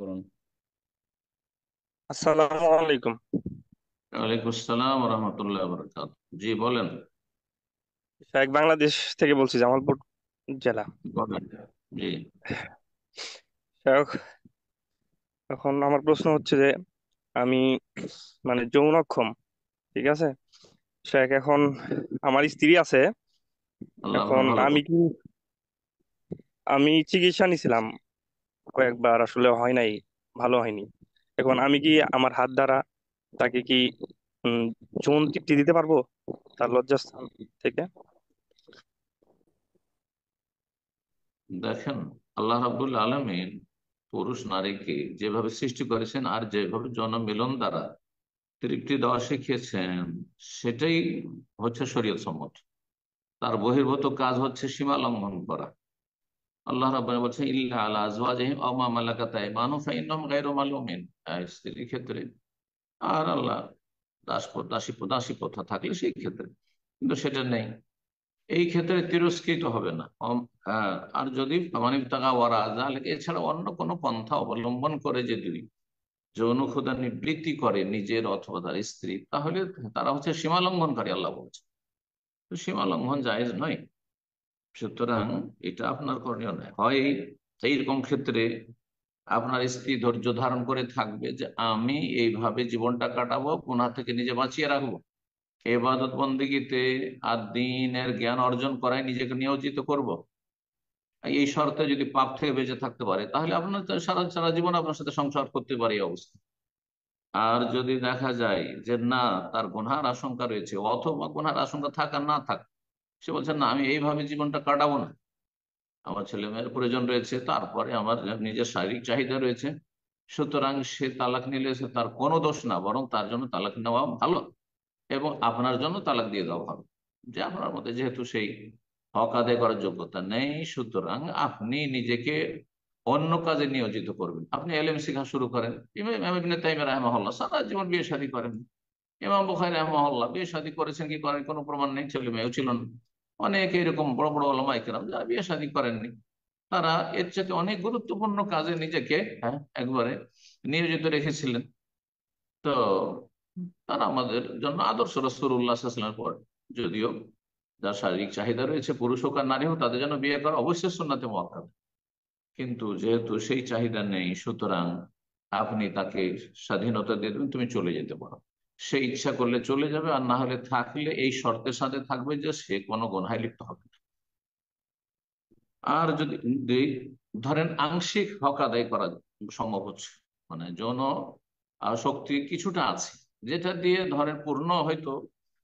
করুন। আসসালামু আলাইকুম। ওয়ালাইকুম আসসালাম রহমতুল্লাহ বরকাত। জি বলেন। শাহেখ বাংলাদেশ থেকে বলছি, জামালপুর জেলা। বলেন। জি। শাহেখ, এখন আমার প্রশ্ন হচ্ছে যে আমি মানে যৌনক্ষম, ঠিক আছে শাহেখ। এখন আমার স্ত্রী আছে। আল্লাহ এখন আপনার ভালো আমি করুন। কি আমি চিকিৎসা নিছিলাম কয়েকবার, আসলে হয় নাই, ভালো হয়নি। এখন আমি কি আমার হাত দ্বারা তাকে কি উম, যৌন তৃপ্তি দিতে পারবো তার লজ্জাস্থান থেকে? দেখেন, আল্লাহ রাব্বুল আলামিন পুরুষ নারীকে যেভাবে সৃষ্টি করেছেন আর যেভাবে জনমিলন দ্বারা তৃপ্তি দেওয়া শিখিয়েছেন, সেটাই হচ্ছে শরীয়ত সম্মত। তার বহির্ভূত কাজ হচ্ছে সীমা লঙ্ঘন করা। আল্লাহ রাব্বুল বলছেন ইল্লা আলা আজওয়াজিহিম আও মা মালাকাত আইমানুহুম ফাইন্নাহুম গায়রু মালুমিন। স্ত্রীর ক্ষেত্রে আর আল্লাহ দাসী প্রথা থাকলে সেই ক্ষেত্রে, কিন্তু সেটা নেই। এই ক্ষেত্রে তিরস্কৃত হবে না। আর যদি মানে তাকা ওয়ারা জালেক, এছাড়া অন্য কোনো পন্থা অবলম্বন করে যদি যৌন ক্ষুধা নিবৃত্তি করে নিজের অথবা তার স্ত্রী, তাহলে তারা হচ্ছে সীমা লঙ্ঘনকারী। আল্লাহ বলছে তো সীমা লঙ্ঘন জায়েজ নয়। সুতরাং এটা আপনার করণীয় নয়। হয় এইরকম ক্ষেত্রে আপনার স্ত্রী ধৈর্য ধারণ করে থাকবে যে আমি এইভাবে জীবনটা কাটাবো, গুনাহ থেকে নিজে বাঁচিয়ে রাখবো, এবাদত বন্দেগীতে আর দ্বীনের জ্ঞান অর্জন করায় নিজেকে নিয়োজিত করব। এই শর্তে যদি পাপ থেকে বেঁচে থাকতে পারে, তাহলে আপনার তো সারা সারা জীবন আপনার সাথে সংসার করতে পারে এই অবস্থা। আর যদি দেখা যায় যে না, তার গুনহার আশঙ্কা রয়েছে, অথবা গুনহার আশঙ্কা থাক আর না থাক, সে বলছে না আমি এইভাবে জীবনটা কাটাবো না, আমার ছেলে মেয়ের প্রয়োজন রয়েছে, তারপরে আমার নিজের শারীরিক চাহিদা রয়েছে, সুতরাং সে তালাক নিলে সে তার কোনো দোষ না, বরং তার জন্য তালাক নেওয়া ভালো এবং আপনার জন্য তালাক দিয়ে দেওয়া ভালো। যে আপনার মধ্যে যেহেতু সেই হক আদায় করার যোগ্যতা নেই, সুতরাং আপনি নিজেকে অন্য কাজে নিয়োজিত করবেন। আপনি এলেম শেখা শুরু করেন। ইমাম ইবনে তাইমিয়া রাহিমাহুল্লাহ সারা জীবন বিয়ে শাদী করেন। ইমাম বুখারী রাহিমাহুল্লাহ বিয়ে শাদী করেছেন কি করেন কোনো প্রমাণ নেই, ছেলে মেয়েও ছিল না। অনেক এরকম বড় বড় ওলামা ইকরাম যারা বিয়ে শাদী করেননি, তারা এর চাইতে অনেক গুরুত্বপূর্ণ কাজে নিজেকে একবারে নিয়োজিত রেখেছিলেন। তো তারা আমাদের জন্য আদর্শ। রাসূলুল্লাহ সাল্লাল্লাহু আলাইহি ওয়াসাল্লামের পর যদিও যার শারীরিক চাহিদা রয়েছে, পুরুষ হোক আর নারী হোক, তাদের জন্য বিয়ে করা অবশ্যই সুন্নাতে মুআক্কাদা। কিন্তু যেহেতু সেই চাহিদা নেই, সুতরাং আপনি তাকে স্বাধীনতা দিয়ে দেবেন, তুমি চলে যেতে পারো। সে ইচ্ছা করলে চলে যাবে, আর না হলে থাকলে এই শর্তের সাথে থাকবে যে সে কোনো গুনাহে লিপ্ত হবে না। আর যদি ধরেন আংশিক হক আদায় করা সম্ভব হচ্ছে, মানে যৌন শক্তি কিছুটা আছে, যেটা দিয়ে ধরেন পূর্ণ হয়তো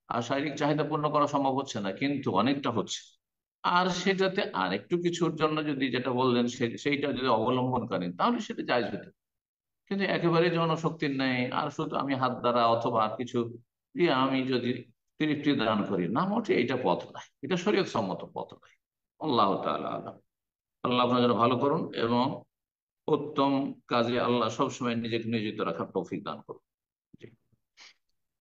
আর শারীরিক চাহিদা পূর্ণ করা সম্ভব হচ্ছে না, কিন্তু অনেকটা হচ্ছে। আর সেটাতে আর একটু কিছুর জন্য যদি যেটা বললেন সেইটা যদি অবলম্বন করেন, তাহলে সেটা জায়জ হতে। কিন্তু একেবারে যৌন শক্তি নেই আর শুধু আমি হাত দ্বারা অথবা আর কিছু দিয়ে আমি যদি তৃপ্তি দান করি, না মোটে এটা পথ নয়, এটা শরীয়ত সম্মত পথ নয়। আল্লাহ তাআলা আলাম। আল্লাহ আপনার জন্য ভালো করুন এবং উত্তম কাজে আল্লাহ সবসময় নিজেকে নিয়োজিত রাখার তৌফিক দান করুন।